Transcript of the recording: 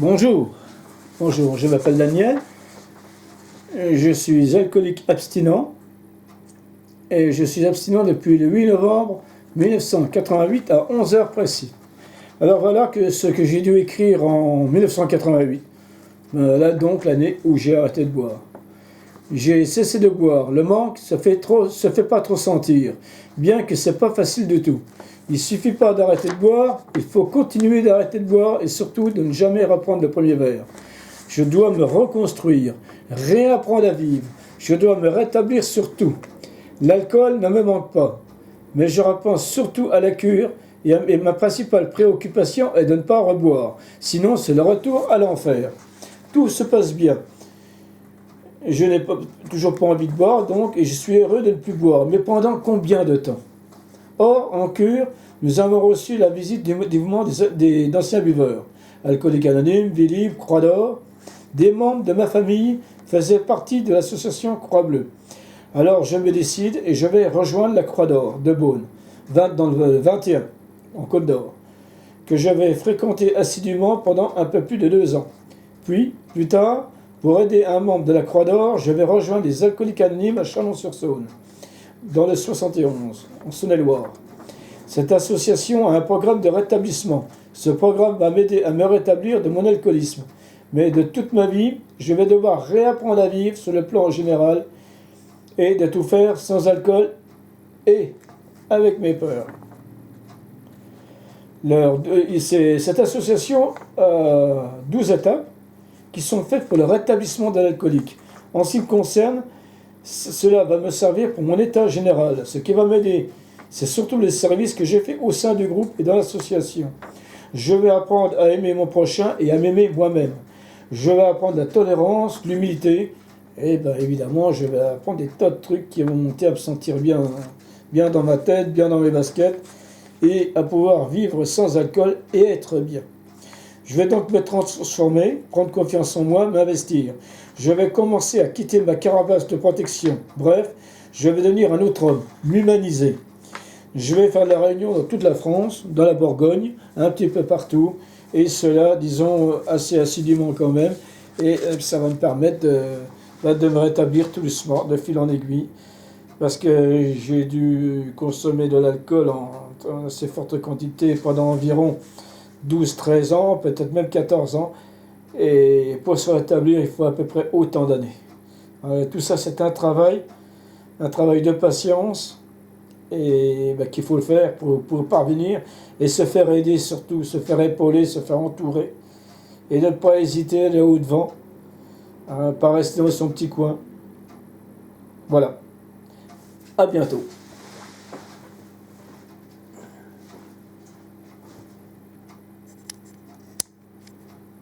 Bonjour, bonjour, je m'appelle Daniel, je suis alcoolique abstinent et je suis abstinent depuis le 8 novembre 1988 à 11 heures précis. Alors voilà ce que j'ai dû écrire en 1988, là donc l'année où j'ai arrêté de boire. J'ai cessé de boire, le manque se fait pas trop sentir, bien que c'est pas facile du tout. Il suffit pas d'arrêter de boire, il faut continuer d'arrêter de boire et surtout de ne jamais reprendre le premier verre. Je dois me reconstruire, réapprendre à vivre, je dois me rétablir sur tout. L'alcool ne me manque pas, mais je repense surtout à la cure et ma principale préoccupation est de ne pas reboire, sinon c'est le retour à l'enfer. Tout se passe bien. Je n'ai toujours pas envie de boire, donc, et je suis heureux de ne plus boire. Mais pendant combien de temps? Or, en cure, nous avons reçu la visite du mouvement d'anciens buveurs. Alcooliques Anonymes, Vie Libre, Croix d'Or. Des membres de ma famille faisaient partie de l'association Croix Bleue. Alors, je me décide et je vais rejoindre la Croix d'Or de Beaune, dans le 21, en Côte d'Or, que je vais fréquenter assidûment pendant un peu plus de 2 ans. Puis, plus tard, pour aider un membre de la Croix d'Or, je vais rejoindre les Alcooliques Anonymes à Chalon-sur-Saône, dans le 71, en Saône-et-Loire. Cette association a un programme de rétablissement. Ce programme va m'aider à me rétablir de mon alcoolisme. Mais de toute ma vie, je vais devoir réapprendre à vivre sur le plan général et de tout faire sans alcool et avec mes peurs. Cette association a 12 étapes qui sont faites pour le rétablissement de l'alcoolique. En ce qui me concerne, cela va me servir pour mon état général. Ce qui va m'aider, c'est surtout les services que j'ai faits au sein du groupe et dans l'association. Je vais apprendre à aimer mon prochain et à m'aimer moi-même. Je vais apprendre la tolérance, l'humilité, et bien évidemment, je vais apprendre des tas de trucs qui vont m'aider à me sentir bien dans ma tête, bien dans mes baskets, et à pouvoir vivre sans alcool et être bien. Je vais donc me transformer, prendre confiance en moi, m'investir. Je vais commencer à quitter ma carapace de protection. Bref, je vais devenir un autre homme, m'humaniser. Je vais faire de la réunion dans toute la France, dans la Bourgogne, un petit peu partout, et cela, disons, assez assidûment quand même, et ça va me permettre de me rétablir tout doucement, de fil en aiguille, parce que j'ai dû consommer de l'alcool en assez forte quantité pendant environ 12-13 ans, peut-être même 14 ans, et pour se rétablir, il faut à peu près autant d'années. Tout ça, c'est un travail de patience, et qu'il faut le faire pour parvenir, et se faire aider surtout, se faire épauler, se faire entourer, et ne pas hésiter à aller au-devant, pas rester dans son petit coin. Voilà. À bientôt.